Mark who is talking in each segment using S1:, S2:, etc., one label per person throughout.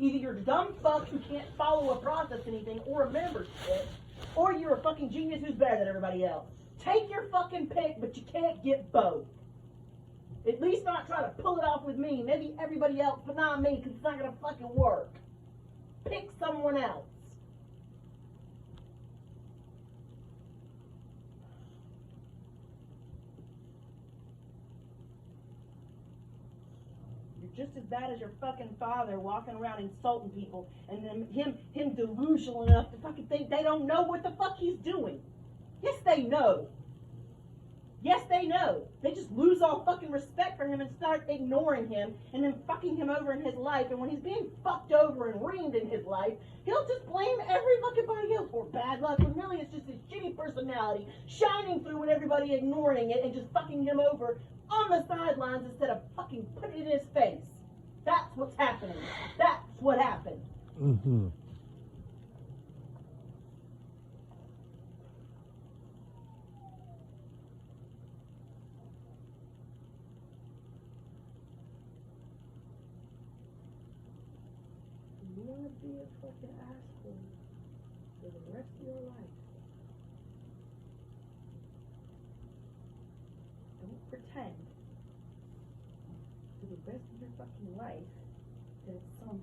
S1: Either you're a dumb fuck who can't follow or process anything or remember shit, or you're a fucking genius who's better than everybody else. Take your fucking pick, but you can't get both. At least not try to pull it off with me. Maybe everybody else, but not me, because it's not going to fucking work. Pick someone else. You're just as bad as your fucking father walking around insulting people, and then him delusional enough to fucking think they don't know what the fuck he's doing. Yes, they know. Yes, they know. They just lose all fucking respect for him and start ignoring him and then fucking him over in his life. And when he's being fucked over and reamed in his life, he'll just blame every fucking body else for bad luck when really it's just his shitty personality shining through and everybody ignoring it and just fucking him over on the sidelines instead of fucking putting it in his face. That's what's happening. That's what happened.
S2: Mm-hmm.
S1: You want to be a fucking asshole for the rest of your life. Don't pretend for the rest of your fucking life that it's some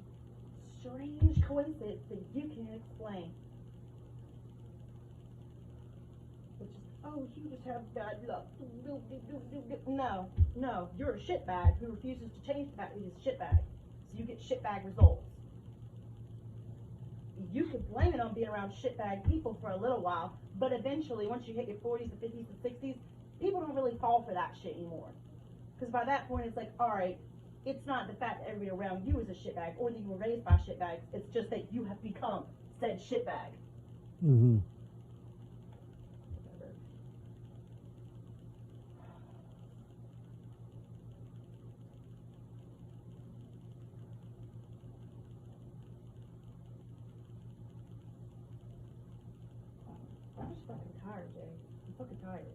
S1: strange coincidence that you can't explain. Which is, oh, you just have bad luck. No, you're a shitbag who refuses to change the fact that he's a shitbag. So you get shitbag results. You could blame it on being around shitbag people for a little while, but eventually, once you hit your 40s, the 50s, the 60s, people don't really fall for that shit anymore. Because by that point, it's like, alright, it's not the fact that everybody around you is a shitbag, or that you were raised by shitbags, it's just that you have become said shitbag.
S2: Mm-hmm.
S1: I'm just fucking tired, Jay. I'm fucking tired.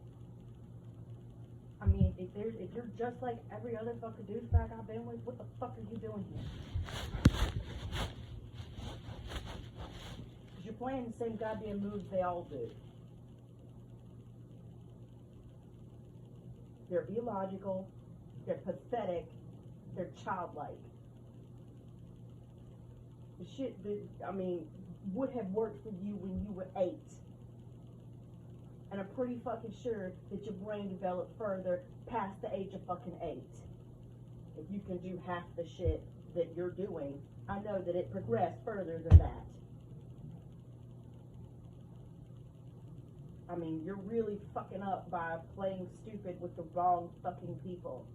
S1: I mean, if you're just like every other fucking douchebag I've been with, what the fuck are you doing here? Because you're playing the same goddamn moves they all do. They're illogical, they're pathetic, they're childlike. The shit that, would have worked for you when you were 8. And I'm pretty fucking sure that your brain developed further past the age of fucking 8. If you can do half the shit that you're doing, I know that it progressed further than that. I mean, you're really fucking up by playing stupid with the wrong fucking people.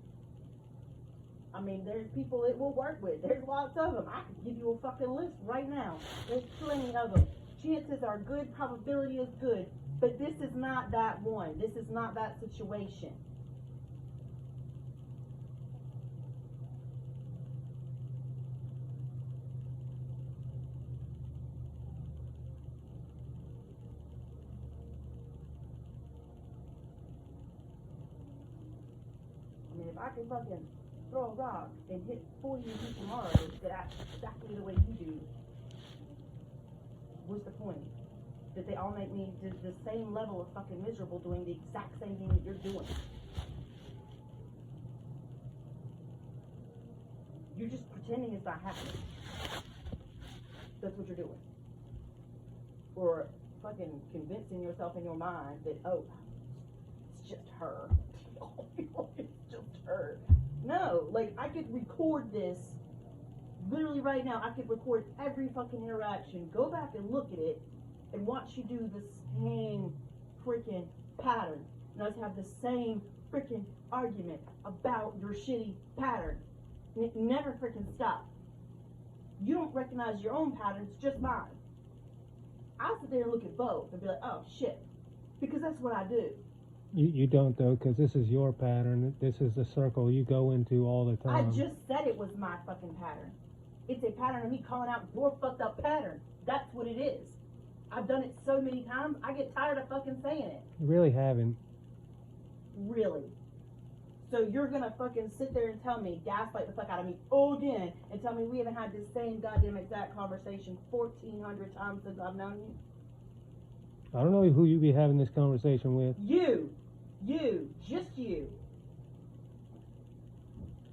S1: I mean, there's people it will work with. There's lots of them. I could give you a fucking list right now. There's plenty of them. Chances are good, probability is good. But this is not that one. This is not that situation. I mean, if I can fucking throw a rock and hit 40 of you tomorrow that acts exactly the way you do, what's the point? That they all make me the same level of fucking miserable doing the exact same thing that you're doing. You're just pretending it's not happening. That's what you're doing. Or fucking convincing yourself in your mind that, oh, it's just her. It's just her. No, like, I could record this literally right now. I could record every fucking interaction, go back and look at it, and watch you do the same freaking pattern. And us have the same freaking argument about your shitty pattern. And it never freaking stops. You don't recognize your own patterns, just mine. I sit there and look at both and be like, oh shit. Because that's what I do.
S2: You don't, though, because this is your pattern. This is the circle you go into all the time.
S1: I just said it was my fucking pattern. It's a pattern of me calling out your fucked up pattern. That's what it is. I've done it so many times, I get tired of fucking saying it.
S2: You really haven't.
S1: Really. So you're gonna fucking sit there and tell me, gaslight the fuck out of me again, and tell me we haven't had this same goddamn exact conversation 1,400 times since I've known you?
S2: I don't know who you be having this conversation with.
S1: You, just you.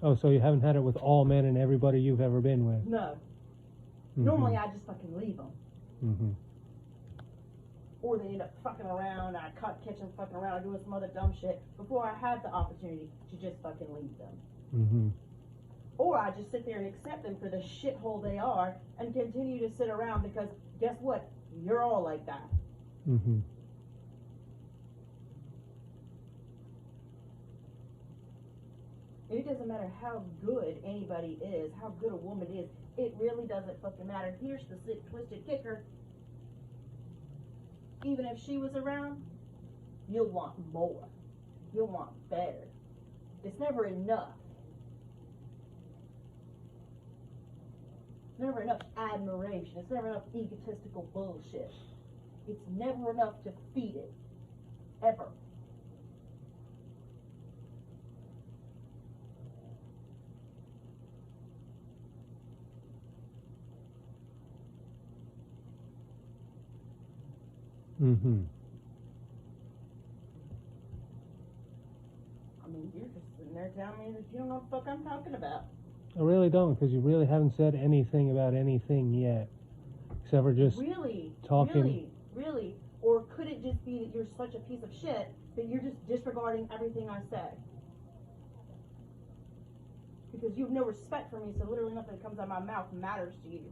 S2: Oh, so you haven't had it with all men and everybody you've ever been with?
S1: No.
S2: Mhm.
S1: Normally I just fucking leave them.
S2: Mhm.
S1: Or they end up fucking around, I catch them fucking around, or doing some other dumb shit before I had the opportunity to just fucking leave them.
S2: Mhm.
S1: Or I just sit there and accept them for the shithole they are and continue to sit around because guess what? You're all like that.
S2: Mhm.
S1: And it doesn't matter how good anybody is, how good a woman is, it really doesn't fucking matter. Here's the sick, twisted kicker. Even if she was around, you'll want more. You'll want better. It's never enough. It's never enough admiration. It's never enough egotistical bullshit. It's never enough to feed it. Ever.
S2: Mhm.
S1: I mean, you're just sitting there telling me that you don't know what the fuck I'm talking about.
S2: I really don't, because you really haven't said anything about anything yet, except for just
S1: Really?
S2: talking.
S1: Really? Or could it just be that you're such a piece of shit that you're just disregarding everything I say? Because you have no respect for me, so literally nothing that comes out of my mouth matters to you.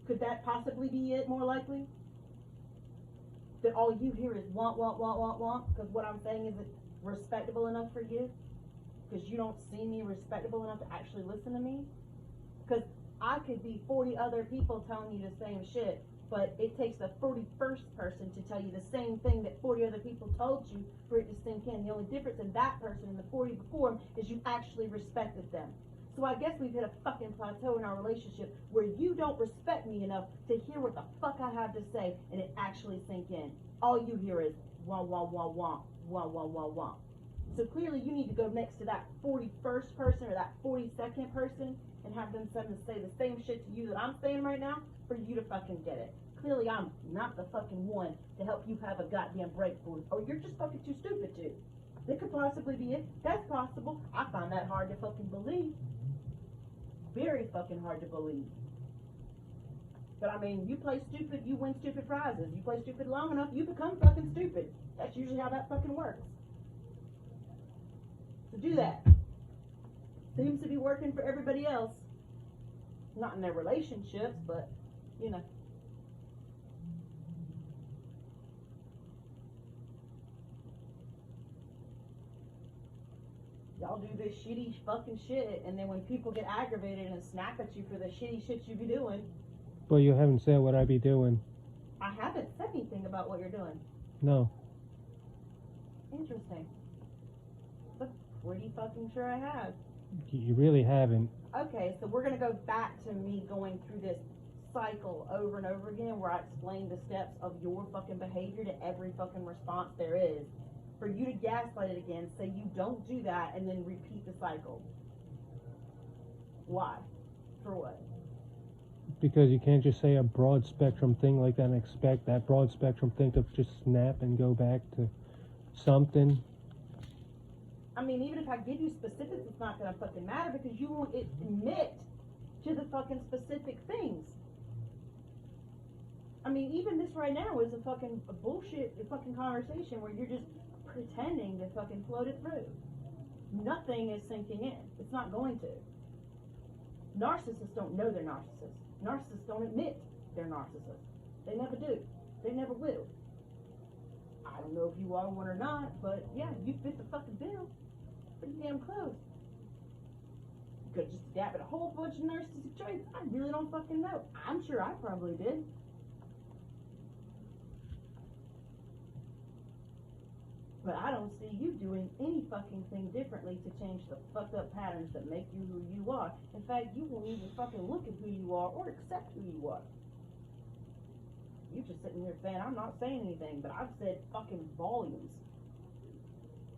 S1: Could that possibly be it, more likely? That all you hear is want, because what I'm saying isn't respectable enough for you? Because you don't see me respectable enough to actually listen to me? Because I could be 40 other people telling you the same shit, but it takes the 41st person to tell you the same thing that 40 other people told you for it to sink in. The only difference in that person and the 40 before him is you actually respected them. So I guess we've hit a fucking plateau in our relationship where you don't respect me enough to hear what the fuck I have to say and it actually sink in. All you hear is wah. So clearly you need to go next to that 41st person or that 42nd person and have them say the same shit to you that I'm saying right now for you to fucking get it. Clearly I'm not the fucking one to help you have a goddamn breakthrough, or you're just fucking too stupid to. It could possibly be it. That's possible. I find that hard to fucking believe. Very fucking hard to believe. But I mean, you play stupid, you win stupid prizes. You play stupid long enough, you become fucking stupid. That's usually how that fucking works. So do that. Seems to be working for everybody else. Not in their relationships, but, you know. Y'all do this shitty fucking shit, and then when people get aggravated and snap at you for the shitty shit you be doing.
S2: But you haven't said what I be doing.
S1: I haven't said anything about what you're doing.
S2: No.
S1: Interesting. But pretty fucking sure I have.
S2: You really haven't.
S1: Okay, so we're gonna go back to me going through this cycle over and over again where I explain the steps of your fucking behavior to every fucking response there is. For you to gaslight it again, say you don't do that, and then repeat the cycle. Why? For what?
S2: Because you can't just say a broad spectrum thing like that and expect that broad spectrum thing to just snap and go back to something.
S1: I mean, even if I give you specifics, it's not gonna fucking matter because you won't admit to the fucking specific things. I mean, even this right now is a fucking bullshit fucking conversation where you're just pretending to fucking float it through. Nothing is sinking in. It's not going to. Narcissists don't know they're narcissists. Narcissists don't admit they're narcissists. They never do. They never will. I don't know if you are one or not, but yeah, you fit the fucking bill. Pretty damn close. You could just adapt a whole bunch of narcissistic traits. I really don't fucking know. I'm sure I probably did. But I don't see you doing any fucking thing differently to change the fucked up patterns that make you who you are. In fact, you won't even fucking look at who you are or accept who you are. You're just sitting here saying, I'm not saying anything, but I've said fucking volumes.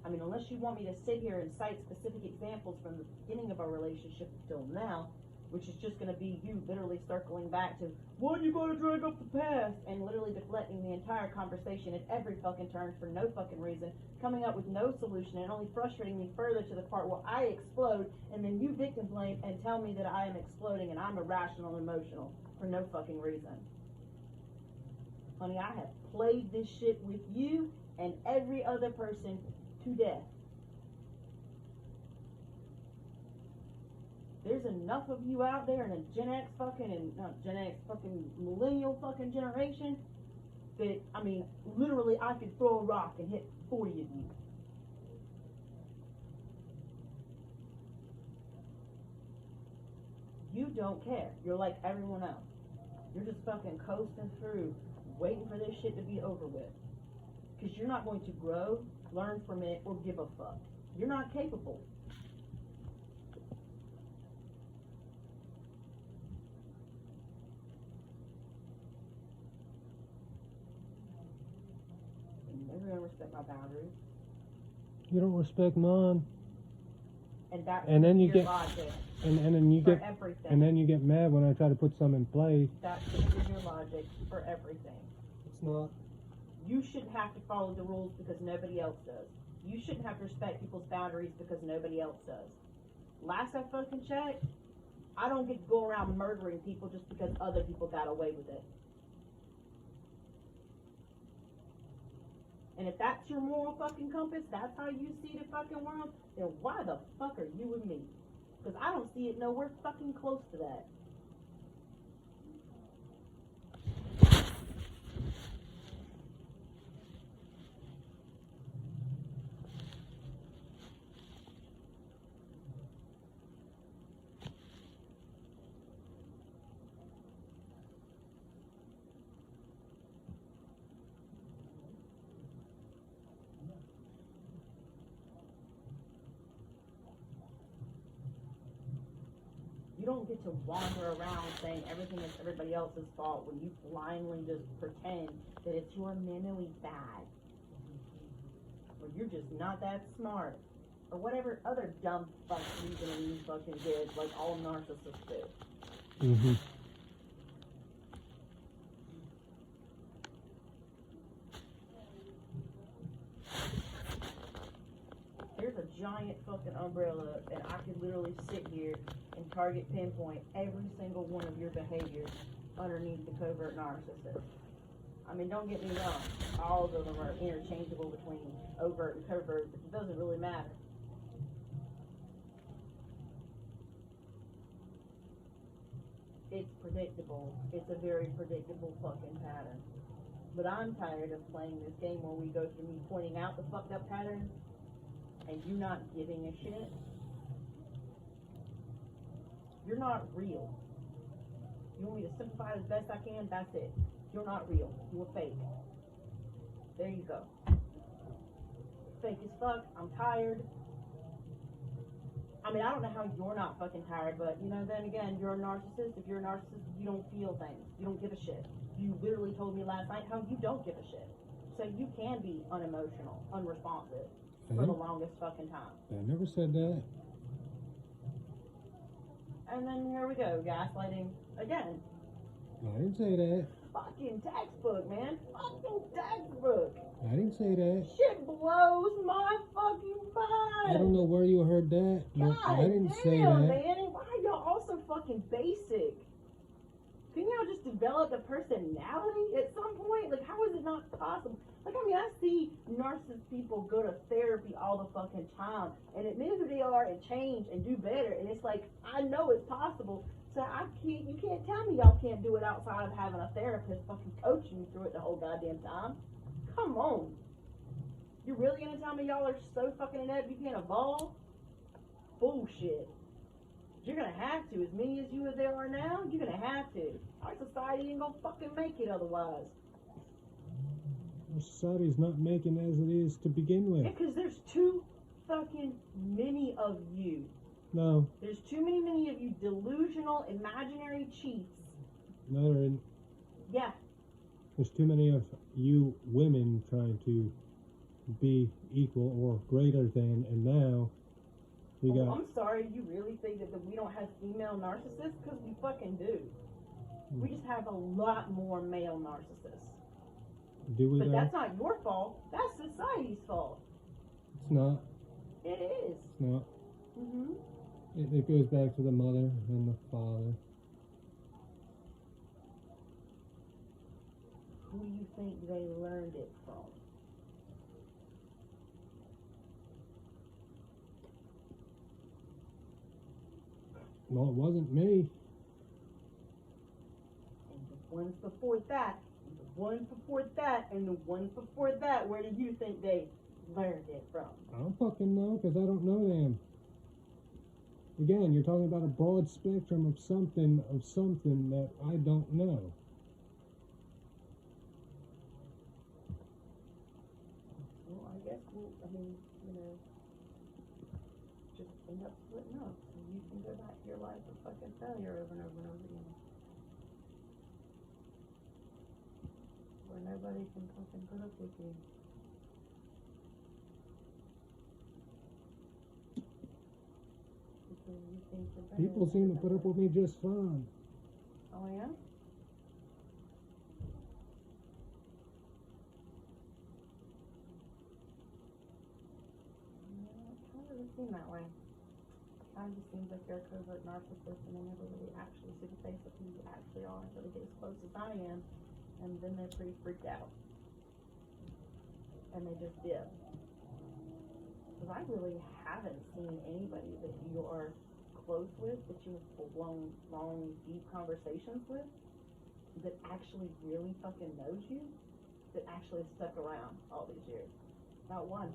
S1: I mean, unless you want me to sit here and cite specific examples from the beginning of our relationship until now, which is just going to be you literally circling back to, why you gotta drag up the past, and literally deflecting the entire conversation at every fucking turn for no fucking reason, coming up with no solution, and only frustrating me further to the part where I explode, and then you victim blame and tell me that I am exploding and I'm irrational and emotional for no fucking reason. Honey, I have played this shit with you and every other person to death. There's enough of you out there in a Gen X fucking, and not Gen X, fucking millennial fucking generation that, I mean, literally I could throw a rock and hit 40 of you. You don't care. You're like everyone else. You're just fucking coasting through, waiting for this shit to be over with. Because you're not going to grow, learn from it, or give a fuck. You're not capable. You're never gonna respect my boundaries.
S2: You don't respect mine.
S1: And that's
S2: And then you
S1: your
S2: get-
S1: logic
S2: And then you
S1: for
S2: get
S1: everything.
S2: and then you get mad when I try to put some in play.
S1: That's your logic for everything.
S2: It's not.
S1: You shouldn't have to follow the rules because nobody else does. You shouldn't have to respect people's boundaries because nobody else does. Last I fucking checked, I don't get to go around murdering people just because other people got away with it. And if that's your moral fucking compass, that's how you see the fucking world, then why the fuck are you with me? Because I don't see it nowhere fucking close to that. You don't get to wander around saying everything is everybody else's fault when you blindly just pretend that it's your mentally bad. Or you're just not that smart. Or whatever other dumb fuck reasoning you fucking did, like all narcissists do.
S2: Mm-hmm.
S1: There's a giant fucking umbrella, and I could literally sit here and target pinpoint every single one of your behaviors underneath the covert narcissist. I mean, don't get me wrong, all of them are interchangeable between overt and covert, but it doesn't really matter. It's predictable. It's a very predictable fucking pattern. But I'm tired of playing this game where we go through me pointing out the fucked up patterns and you not giving a shit. You're not real. You want me to simplify it as best I can? That's it. You're not real. You're fake. There you go. Fake as fuck. I'm tired. I mean, I don't know how you're not fucking tired, but, you know, then again, you're a narcissist. If you're a narcissist, you don't feel things. You don't give a shit. You literally told me last night how you don't give a shit. So you can be unemotional, unresponsive for the longest fucking time.
S2: I never said that.
S1: And then here we go, gaslighting again.
S2: I didn't say that.
S1: Fucking textbook, man. Fucking textbook.
S2: I didn't say that.
S1: Shit blows my fucking mind.
S2: I don't know where you heard that, but
S1: God
S2: I didn't say
S1: damn,
S2: that.
S1: man. Why are y'all all so fucking basic? Can y'all just develop a personality at some point? Like, how is it not possible? Like, I mean, I see narcissist people go to therapy all the fucking time and admit who they are and change and do better. And it's like, I know it's possible. So you can't tell me y'all can't do it outside of having a therapist fucking coaching you through it the whole goddamn time. Come on. You're really gonna tell me y'all are so fucking inept you can't evolve? Bullshit. You're gonna have to. As many as you as there are now, you're gonna have to. Our society ain't gonna fucking make it otherwise.
S2: Our society's not making as it is to begin with.
S1: Because there's too fucking many of you.
S2: No,
S1: There's too many of you delusional, imaginary cheats.
S2: no, there isn't.
S1: Yeah.
S2: There's too many of you women trying to be equal or greater than, and now we
S1: Oh,
S2: got.
S1: I'm sorry, you really think that we don't have female narcissists? Because we fucking do. We just have a lot more male narcissists.
S2: Do we
S1: But
S2: though?
S1: that's not your fault. That's society's fault.
S2: It's not.
S1: It is.
S2: It's not.
S1: Mm-hmm.
S2: It goes back to the mother and the father.
S1: Who do you think they learned it from?
S2: Well, it wasn't me.
S1: And the ones before that, and the ones before that, and the ones before that, where do you think they learned it from?
S2: I don't fucking know, because I don't know them. Again, you're talking about a broad spectrum of something that I don't know.
S1: Well, I guess just end up splitting up. So you can go back to your life of fucking failure over and over and over again. Where nobody can fucking put up with you. Because you think you're better
S2: People
S1: than
S2: seem to put
S1: everybody
S2: up with me just fine.
S1: else. Oh, yeah? It doesn't seem that way. It kind of just seems like you're a covert narcissist and they never really actually see the face of who you actually are until they get as close as I am, and then they're pretty freaked out. And they just dip. Because I really haven't seen anybody that you are close with, that you have full-blown, long, deep conversations with, that actually really fucking knows you, that actually stuck around all these years. Not one.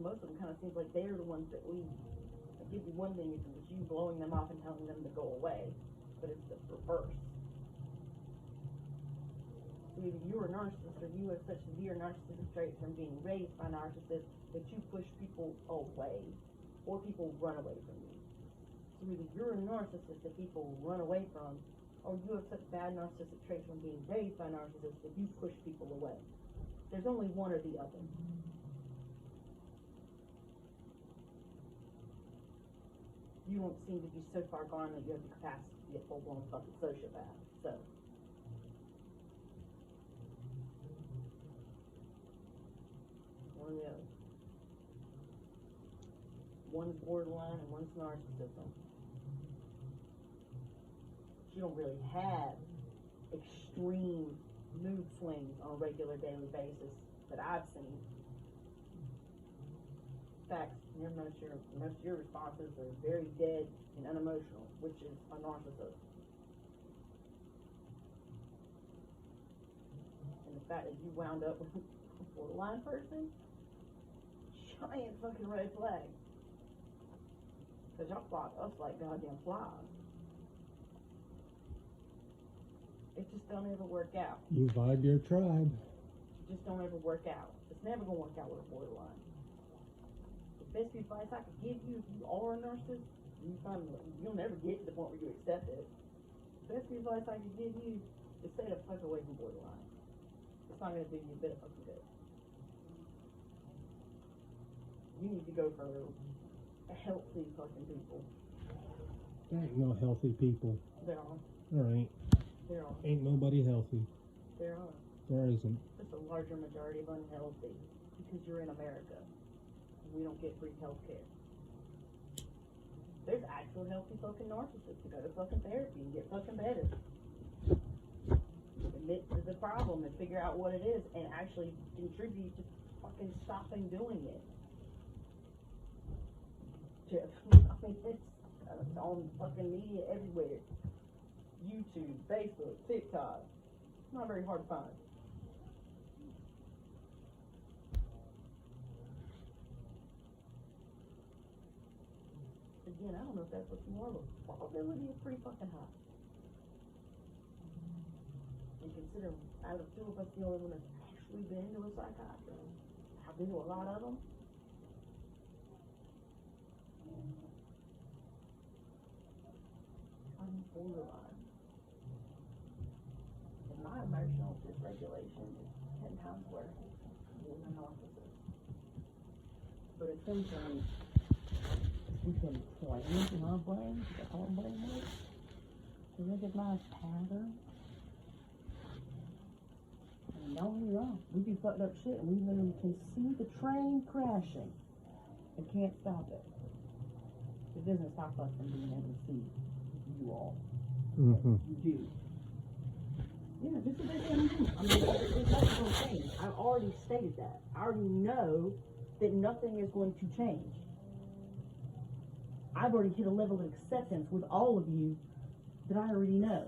S1: Most of them kind of seems like they're the ones that leave. I give you one thing, it's you blowing them off and telling them to go away, but it's the reverse. So either you're a narcissist or you have such severe narcissistic traits from being raised by narcissists that you push people away, or people run away from you. So either you're a narcissist that people run away from, or you have such bad narcissistic traits from being raised by narcissists that you push people away. There's only one or the other. You don't seem to be so far gone that you have the capacity to be a full-blown fucking sociopath. So, one or the other. One's borderline and one's narcissism. You don't really have extreme mood swings on a regular daily basis that I've seen. In fact, most of your responses are very dead and unemotional, which is a narcissist. And the fact that you wound up with a borderline person, giant fucking red flag. Because y'all flock us like goddamn flies. It just don't ever work out.
S2: You vibe your tribe.
S1: It just don't ever work out. It's never gonna work out with a borderline. The best advice I could give you if you are a narcissist, you'll never get to the point where you accept it. The best advice I could give you is stay the fuck away from borderline. It's not gonna do you a bit of fucking good. You need to go for healthy fucking people.
S2: There ain't no healthy people.
S1: There are.
S2: There ain't.
S1: There are.
S2: Ain't nobody healthy.
S1: There are.
S2: There isn't.
S1: Just a larger majority of unhealthy because you're in America. We don't get free health care. There's actual healthy fucking narcissists who go to fucking therapy and get fucking better. Admit to the problem and figure out what it is and actually contribute to fucking stopping doing it. I mean, it's on fucking media everywhere. YouTube, Facebook, TikTok. It's not very hard to find. Again, I don't know if that's what you want, but probability is pretty fucking high. And consider out of two of us, the only one that's actually been to a psychiatrist. I've been to a lot of them. borderline. And my emotional dysregulation is 10 times worse than my narcissist. But at some point, we can train in our brains, the whole brain works, to recognize patterns. And don't get me wrong, we do fucked up shit and we literally can see the train crashing and can't stop it. It doesn't stop us from being able to see you all.
S2: Mm-hmm.
S1: You do. Yeah, just as they say in the movie. I mean, there's nothing going to change. I've already stated that. I already know that nothing is going to change. I've already hit a level of acceptance with all of you that I already know.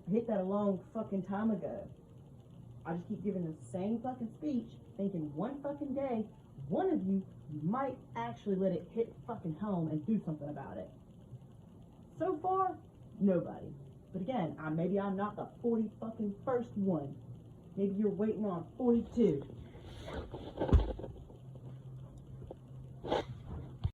S1: I hit that a long fucking time ago. I just keep giving the same fucking speech, thinking one fucking day, one of you might actually let it hit fucking home and do something about it. So far, nobody. But again, maybe I'm not the 40 fucking first one. Maybe you're waiting on 42.